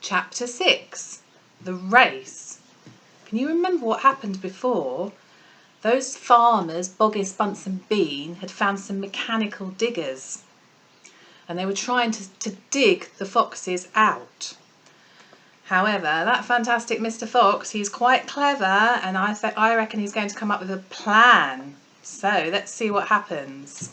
Chapter 6. The Race. Can you remember what happened before? Those farmers, Boggis, Bunce and Bean, had found some mechanical diggers and they were trying to dig the foxes out. However, that fantastic Mr. Fox, he's quite clever, and I reckon he's going to come up with a plan. So let's see what happens.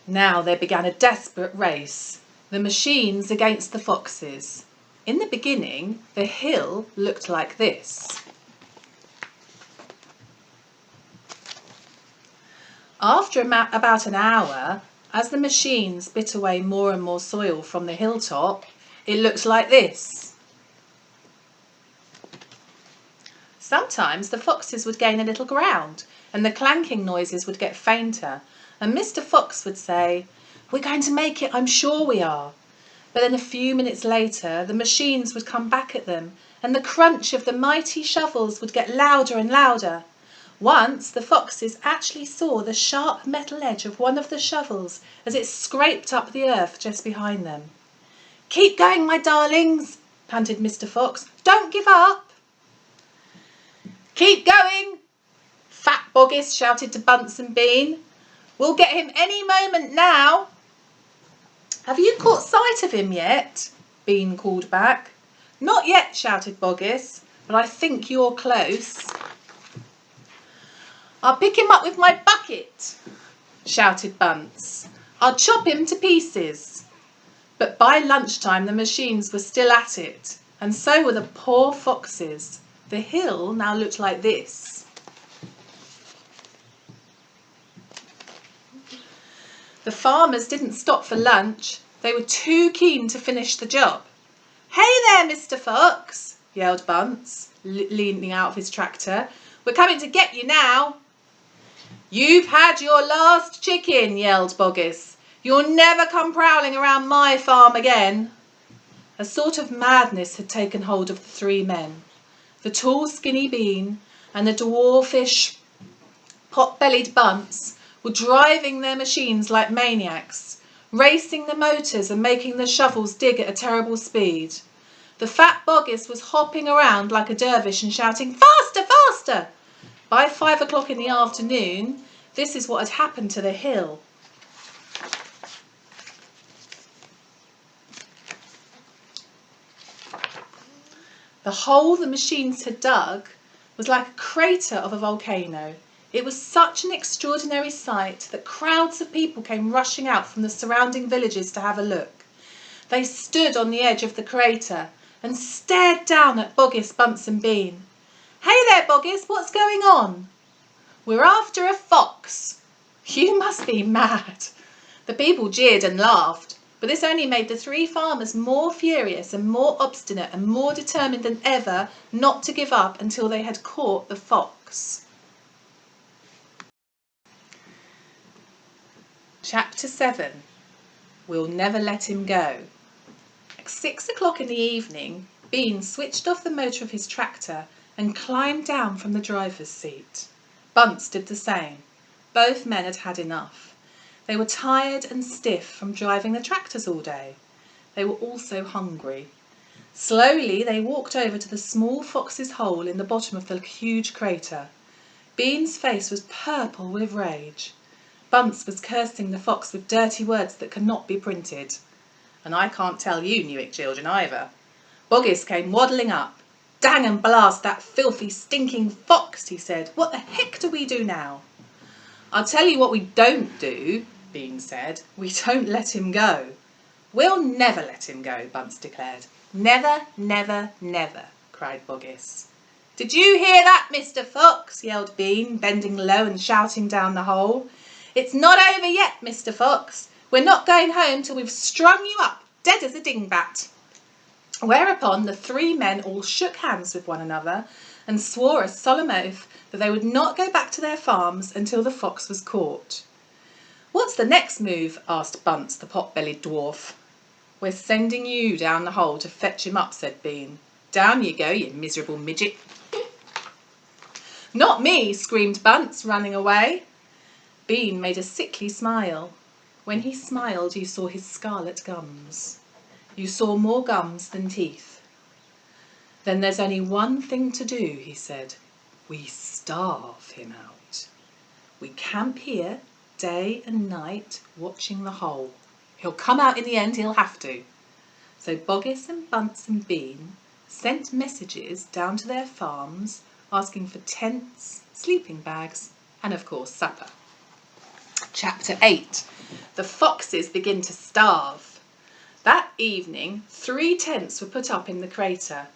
Now there began a desperate race. The machines against the foxes. In the beginning, the hill looked like this. After about an hour, as the machines bit away more and more soil from the hilltop, it looked like this. Sometimes the foxes would gain a little ground and the clanking noises would get fainter, and Mr. Fox would say, "We're going to make it, I'm sure we are." But then a few minutes later, the machines would come back at them and the crunch of the mighty shovels would get louder and louder. Once the foxes actually saw the sharp metal edge of one of the shovels as it scraped up the earth just behind them. "Keep going, my darlings," panted Mr. Fox. "Don't give up." "Keep going," Fat Boggis shouted to Bunce and Bean. "We'll get him any moment now." "Have you caught sight of him yet?" Bean called back. "Not yet," shouted Boggis, "but I think you're close." "I'll pick him up with my bucket," shouted Bunce. "I'll chop him to pieces." But by lunchtime the machines were still at it, and so were the poor foxes. The hill now looked like this. The farmers didn't stop for lunch. They were too keen to finish the job. "Hey there, Mr. Fox," yelled Bunce, leaning out of his tractor. "We're coming to get you now." "You've had your last chicken," yelled Boggis. "You'll never come prowling around my farm again." A sort of madness had taken hold of the three men. The tall, skinny Bean and the dwarfish, pot-bellied Bunce were driving their machines like maniacs, racing the motors and making the shovels dig at a terrible speed. The fat Boggis was hopping around like a dervish and shouting, "Faster, faster!" By 5 o'clock in the afternoon, this is what had happened to the hill. The hole the machines had dug was like a crater of a volcano. It was such an extraordinary sight that crowds of people came rushing out from the surrounding villages to have a look. They stood on the edge of the crater and stared down at Boggis, Bunce and Bean. "Hey there, Boggis, what's going on?" "We're after a fox." "You must be mad." The people jeered and laughed, but this only made the three farmers more furious and more obstinate and more determined than ever not to give up until they had caught the fox. Chapter 7. We'll Never Let Him Go. At 6 o'clock in the evening, Bean switched off the motor of his tractor and climbed down from the driver's seat. Bunce did the same. Both men had had enough. They were tired and stiff from driving the tractors all day. They were also hungry. Slowly they walked over to the small fox's hole in the bottom of the huge crater. Bean's face was purple with rage. Bunce was cursing the fox with dirty words that cannot be printed. And I can't tell you, Newick children, either. Boggis came waddling up. "Dang and blast that filthy, stinking fox," he said. "What the heck do we do now?" "I'll tell you what we don't do," Bean said. "We don't let him go." "We'll never let him go," Bunce declared. "Never, never, never," cried Boggis. "Did you hear that, Mr. Fox?" yelled Bean, bending low and shouting down the hole. "It's not over yet, Mr. Fox. We're not going home till we've strung you up, dead as a dingbat." Whereupon the three men all shook hands with one another and swore a solemn oath that they would not go back to their farms until the fox was caught. "What's the next move?" asked Bunce, the pot-bellied dwarf. "We're sending you down the hole to fetch him up," said Bean. "Down you go, you miserable midget." "Not me," screamed Bunce, running away. Bean made a sickly smile. When he smiled, you saw his scarlet gums. You saw more gums than teeth. Then there's only one thing to do, he said. We starve him out. We camp here day and night watching the hole. He'll come out in the end, he'll have to. So Boggis and Bunce and Bean sent messages down to their farms asking for tents, sleeping bags, and of course supper. Chapter 8. The foxes begin to starve. That evening 3 tents were put up in the crater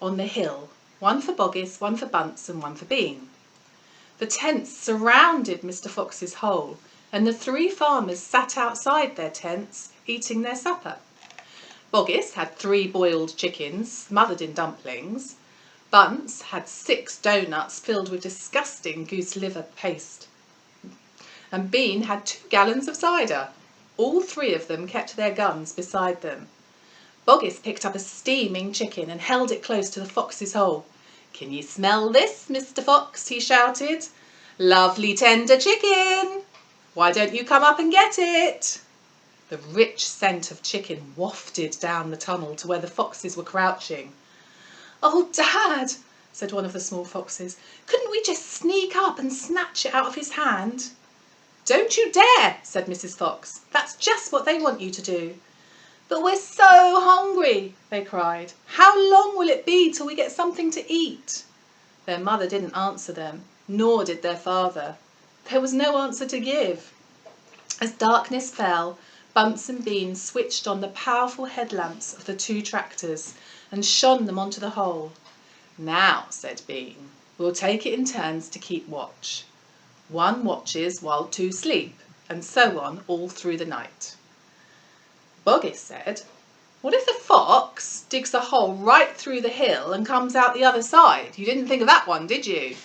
on the hill, one for Boggis, one for Bunce and one for Bean. The tents surrounded Mr. Fox's hole, and the 3 farmers sat outside their tents eating their supper. Boggis had 3 boiled chickens smothered in dumplings. Bunce had 6 doughnuts filled with disgusting goose liver paste. And Bean had 2 gallons of cider. All 3 of them kept their guns beside them. Boggis picked up a steaming chicken and held it close to the fox's hole. "Can you smell this, Mr. Fox?" he shouted. "Lovely tender chicken! Why don't you come up and get it?" The rich scent of chicken wafted down the tunnel to where the foxes were crouching. "Oh, Dad," said one of the small foxes, "couldn't we just sneak up and snatch it out of his hand?" "Don't you dare," said Mrs. Fox. "That's just what they want you to do." "But we're so hungry," they cried. "How long will it be till we get something to eat?" Their mother didn't answer them, nor did their father. There was no answer to give. As darkness fell, Bunce and Bean switched on the powerful headlamps of the 2 tractors and shone them onto the hole. "Now," said Bean, "we'll take it in turns to keep watch. 1 watches while 2 sleep, and so on all through the night." Boggis said, "What if the fox digs a hole right through the hill and comes out the other side? You didn't think of that one, did you?"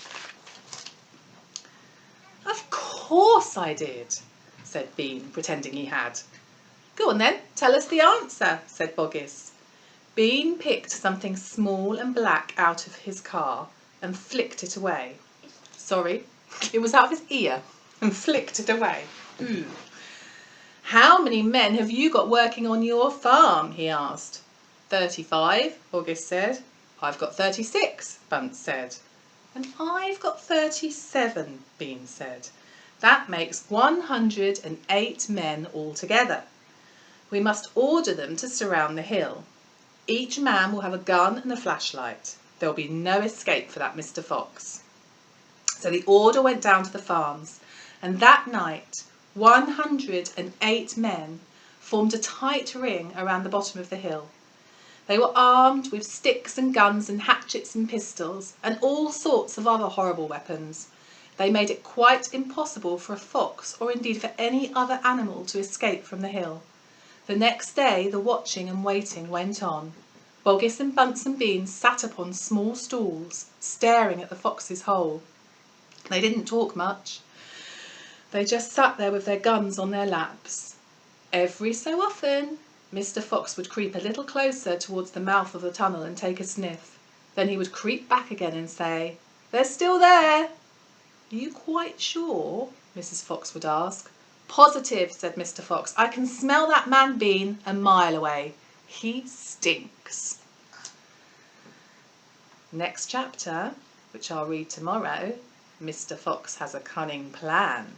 "Of course I did," said Bean, pretending he had. "Go on then, tell us the answer," said Boggis. Bean picked something small and black out of his car and flicked it away. Sorry, it was out of his ear and flicked it away. "How many men have you got working on your farm?" he asked. 35, Boggis said. "I've got 36, Bunce said. "And I've got 37, Bean said. "That makes 108 men altogether. We must order them to surround the hill. Each man will have a gun and a flashlight. There'll be no escape for that Mr. Fox." So the order went down to the farms, and that night 108 men formed a tight ring around the bottom of the hill. They were armed with sticks and guns and hatchets and pistols and all sorts of other horrible weapons. They made it quite impossible for a fox, or indeed for any other animal, to escape from the hill. The next day the watching and waiting went on. Boggis and Bunce and Bean sat upon small stools, staring at the fox's hole. They didn't talk much. They just sat there with their guns on their laps. Every so often, Mr. Fox would creep a little closer towards the mouth of the tunnel and take a sniff. Then he would creep back again and say, "They're still there." "Are you quite sure?" Mrs. Fox would ask. "Positive," said Mr. Fox. "I can smell that man Bean a mile away. He stinks." Next chapter, which I'll read tomorrow, Mr. Fox has a cunning plan.